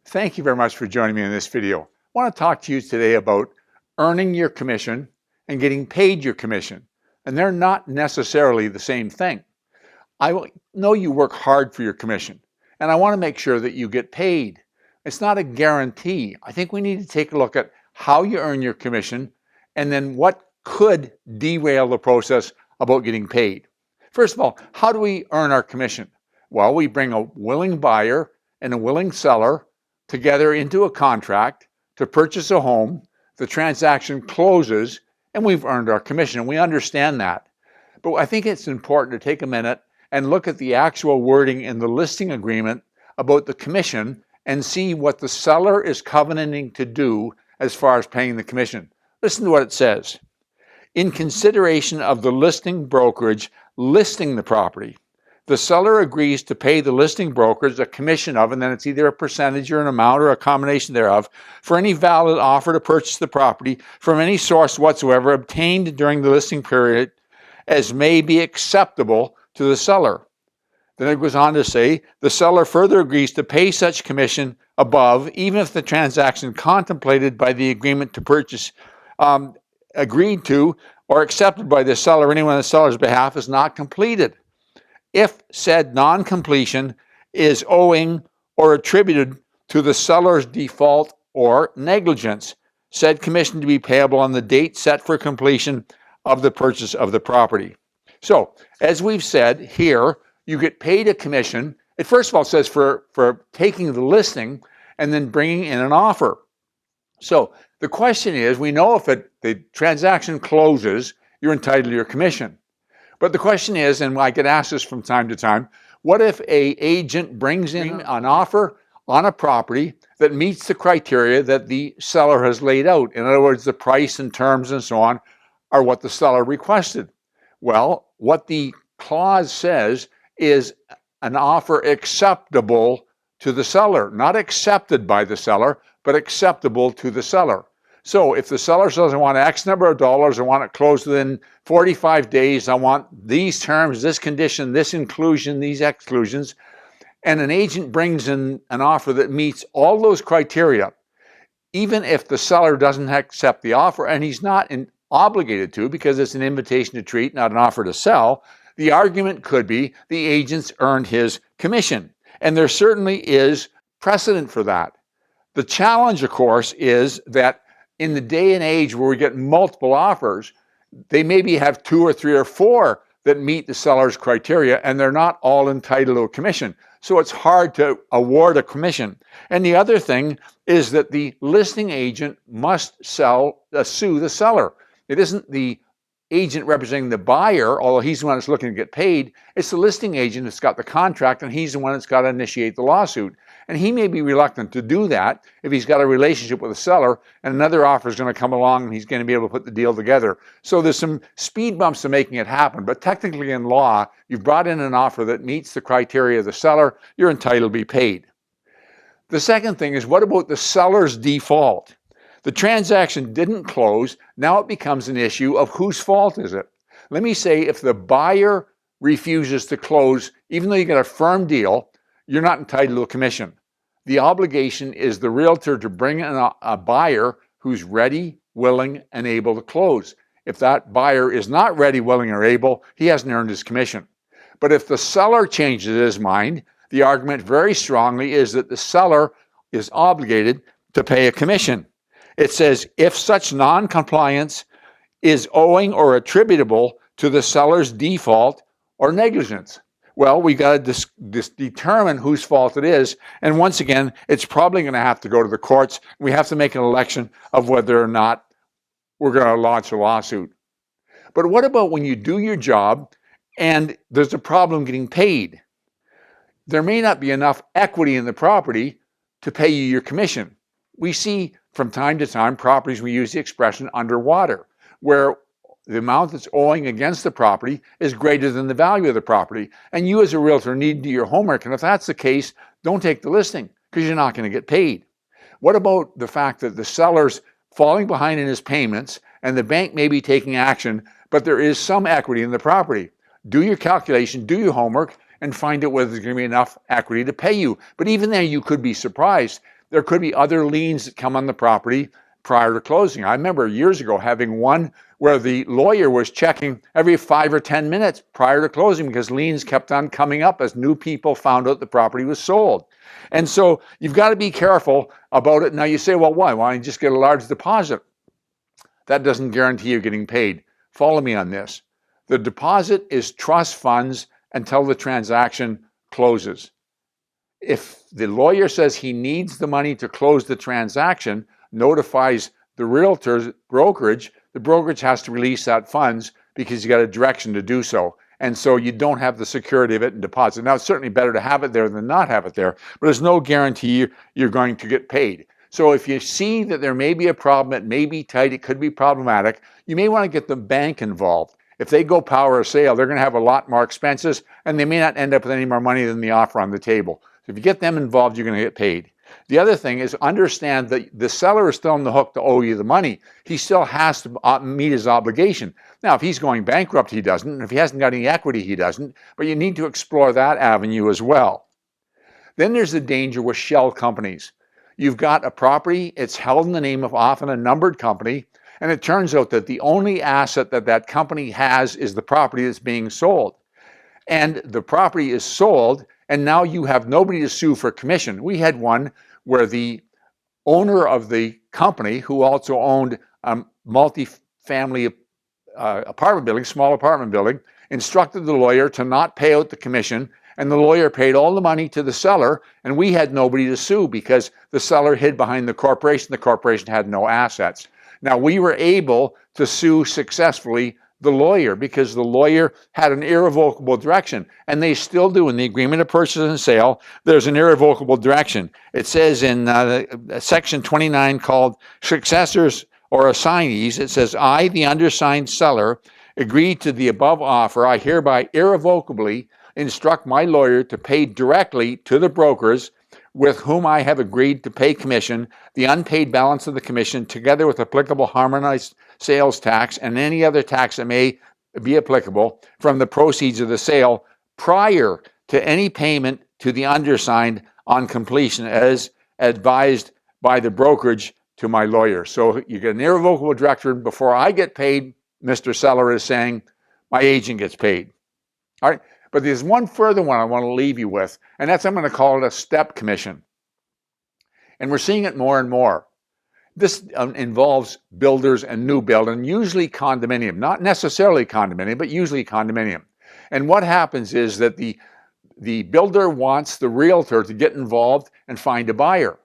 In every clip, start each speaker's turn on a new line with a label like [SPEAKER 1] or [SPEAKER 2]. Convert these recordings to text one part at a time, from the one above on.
[SPEAKER 1] Thank you very much for joining me in this video. I want to talk to you today about earning your commission and getting paid your commission. And they're not necessarily the same thing. I know you work hard for your commission, and I want to make sure that you get paid. It's not a guarantee. I think we need to take a look at how you earn your commission and then what could derail the process about getting paid. First of all, how do we earn our commission? Well, we bring a willing buyer and a willing seller together into a contract to purchase a home. The transaction closes and we've earned our commission. We understand that. But I think it's important to take a minute and look at the actual wording in the listing agreement about the commission and see what the seller is covenanting to do as far as paying the commission. Listen to what it says. In consideration of the listing brokerage listing the property, the seller agrees to pay the listing brokerage a commission of, and then it's either a percentage or an amount or a combination thereof, for any valid offer to purchase the property from any source whatsoever obtained during the listing period as may be acceptable to the seller. Then it goes on to say, the seller further agrees to pay such commission above, even if the transaction contemplated by the agreement to purchase agreed to or accepted by the seller or anyone on the seller's behalf is not completed, if said non-completion is owing or attributed to the seller's default or negligence, said commission to be payable on the date set for completion of the purchase of the property. So, as we've said here, you get paid a commission. It first of all says for taking the listing and then bringing in an offer. So, the question is, we know if the transaction closes, you're entitled to your commission. But the question is, and I get asked this from time to time, what if an agent brings in an offer on a property that meets the criteria that the seller has laid out? In other words, the price and terms and so on are what the seller requested. Well, what the clause says is an offer acceptable to the seller, not accepted by the seller, but acceptable to the seller. So if the seller says, I want X number of dollars, I want it closed within 45 days, I want these terms, this condition, this inclusion, these exclusions, and an agent brings in an offer that meets all those criteria, even if the seller doesn't accept the offer, and he's not obligated to because it's an invitation to treat, not an offer to sell, the argument could be the agent's earned his commission. And there certainly is precedent for that. The challenge, of course, is that in the day and age where we get multiple offers, they maybe have 2 or 3 or 4 that meet the seller's criteria, and they're not all entitled to a commission. So it's hard to award a commission. And the other thing is that the listing agent must sue the seller. It isn't the agent representing the buyer, although he's the one that's looking to get paid. It's the listing agent that's got the contract, and he's the one that's got to initiate the lawsuit. And he may be reluctant to do that if he's got a relationship with a seller and another offer is going to come along and he's going to be able to put the deal together. So there's some speed bumps to making it happen. But technically in law, you've brought in an offer that meets the criteria of the seller, you're entitled to be paid. The second thing is, what about the seller's default? The transaction didn't close. Now it becomes an issue of whose fault is it? Let me say if the buyer refuses to close, even though you get a firm deal, you're not entitled to a commission. The obligation is the realtor to bring in a buyer who's ready, willing, and able to close. If that buyer is not ready, willing, or able, he hasn't earned his commission. But if the seller changes his mind, the argument very strongly is that the seller is obligated to pay a commission. It says, if such non-compliance is owing or attributable to the seller's default or negligence. Well, we got to determine whose fault it is. And once again, it's probably going to have to go to the courts. We have to make an election of whether or not we're going to launch a lawsuit. But what about when you do your job and there's a problem getting paid? There may not be enough equity in the property to pay you your commission. We see from time to time properties, we use the expression underwater, where the amount that's owing against the property is greater than the value of the property. And you as a realtor need to do your homework. And if that's the case, don't take the listing because you're not going to get paid. What about the fact that the seller's falling behind in his payments and the bank may be taking action, but there is some equity in the property? Do your calculation, do your homework, and find out whether there's going to be enough equity to pay you. But even there, you could be surprised. There could be other liens that come on the property prior to closing. I remember years ago having one where the lawyer was checking every 5 or 10 minutes prior to closing because liens kept on coming up as new people found out the property was sold. And so you've got to be careful about it. Now you say, well, why? Why don't you just get a large deposit? That doesn't guarantee you're getting paid. Follow me on this. The deposit is trust funds until the transaction closes. If the lawyer says he needs the money to close the transaction, notifies the realtor's brokerage, the brokerage has to release that funds because you got a direction to do so. And so you don't have the security of it in deposit. Now, it's certainly better to have it there than not have it there, but there's no guarantee you're going to get paid. So if you see that there may be a problem, it may be tight, it could be problematic, you may want to get the bank involved. If they go power of sale, they're going to have a lot more expenses, and they may not end up with any more money than the offer on the table. So if you get them involved, you're going to get paid. The other thing is understand that the seller is still on the hook to owe you the money. He still has to meet his obligation. Now, if he's going bankrupt, he doesn't. And if he hasn't got any equity, he doesn't. But you need to explore that avenue as well. Then there's the danger with shell companies. You've got a property, it's held in the name of often a numbered company, and it turns out that the only asset that that company has is the property that's being sold. And the property is sold, and now you have nobody to sue for commission. We had one where the owner of the company, who also owned a multi-family apartment building, small apartment building, instructed the lawyer to not pay out the commission, and the lawyer paid all the money to the seller, and we had nobody to sue because the seller hid behind the corporation. The corporation had no assets. Now, we were able to sue successfully the lawyer because the lawyer had an irrevocable direction, and they still do in the agreement of purchase and sale. There's an irrevocable direction. It says in section 29 called successors or assignees, it says, I, the undersigned seller, agree to the above offer. I hereby irrevocably instruct my lawyer to pay directly to the brokers with whom I have agreed to pay commission, the unpaid balance of the commission, together with applicable harmonized sales tax and any other tax that may be applicable from the proceeds of the sale prior to any payment to the undersigned on completion as advised by the brokerage to my lawyer. So you get an irrevocable direction. Before I get paid, Mr. Seller is saying, my agent gets paid. All right. But there's one further one I want to leave you with, and that's I'm going to call it a step commission. And we're seeing it more and more. This involves builders and new build, and usually condominium, not necessarily condominium, but usually condominium. And what happens is that the builder wants the realtor to get involved and find a buyer.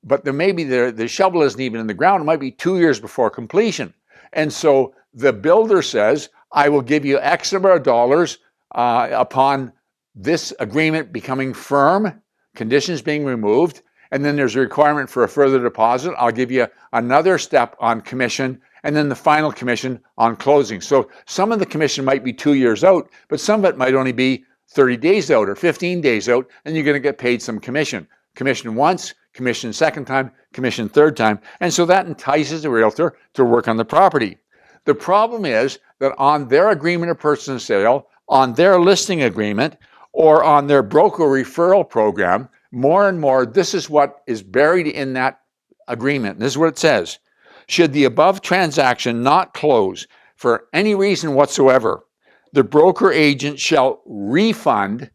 [SPEAKER 1] But there may be the shovel isn't even in the ground. It might be 2 years before completion. And so the builder says, I will give you X number of dollars upon this agreement becoming firm, conditions being removed, and then there's a requirement for a further deposit. I'll give you another step on commission, and then the final commission on closing. So some of the commission might be 2 years out, but some of it might only be 30 days out or 15 days out, and you're going to get paid some commission. Commission once, commission second time, commission third time, and so that entices the realtor to work on the property. The problem is that on their agreement of purchase and sale, on their listing agreement, or on their broker referral program, more and more, this is what is buried in that agreement. This is what it says. Should the above transaction not close for any reason whatsoever, the broker agent shall refund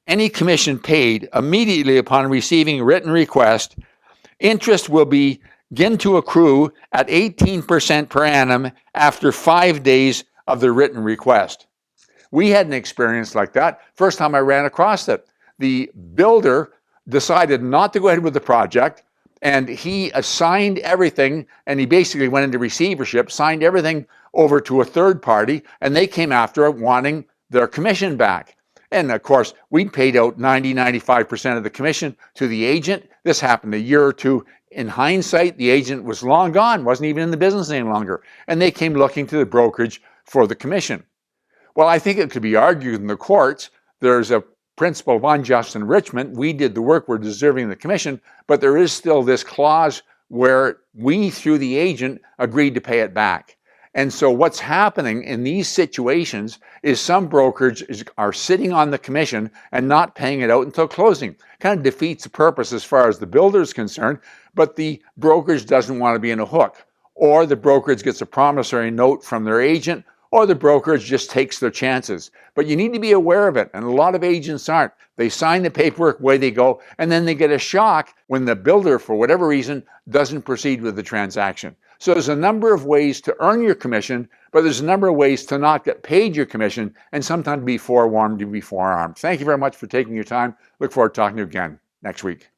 [SPEAKER 1] any commission paid immediately upon receiving a written request. Interest will begin to accrue at 18% per annum after 5 days of the written request. We had an experience like that. First time I ran across it. The builder decided not to go ahead with the project, and he assigned everything, and he basically went into receivership, signed everything over to a third party, and they came after it wanting their commission back. And of course, we paid out 95% of the commission to the agent. This happened a year or two. In hindsight, the agent was long gone, wasn't even in the business any longer, and they came looking to the brokerage for the commission. Well, I think it could be argued in the courts. There's a principle of unjust enrichment. We did the work, we're deserving the commission, but there is still this clause where we, through the agent, agreed to pay it back. And so what's happening in these situations is some brokerages are sitting on the commission and not paying it out until closing. Kind of defeats the purpose as far as the builder is concerned, but the brokerage doesn't want to be in a hook. Or the brokerage gets a promissory note from their agent, or the brokerage just takes their chances. But you need to be aware of it, and a lot of agents aren't. They sign the paperwork, away they go, and then they get a shock when the builder, for whatever reason, doesn't proceed with the transaction. So there's a number of ways to earn your commission, but there's a number of ways to not get paid your commission and sometimes be forewarned to be forearmed. Thank you very much for taking your time. Look forward to talking to you again next week.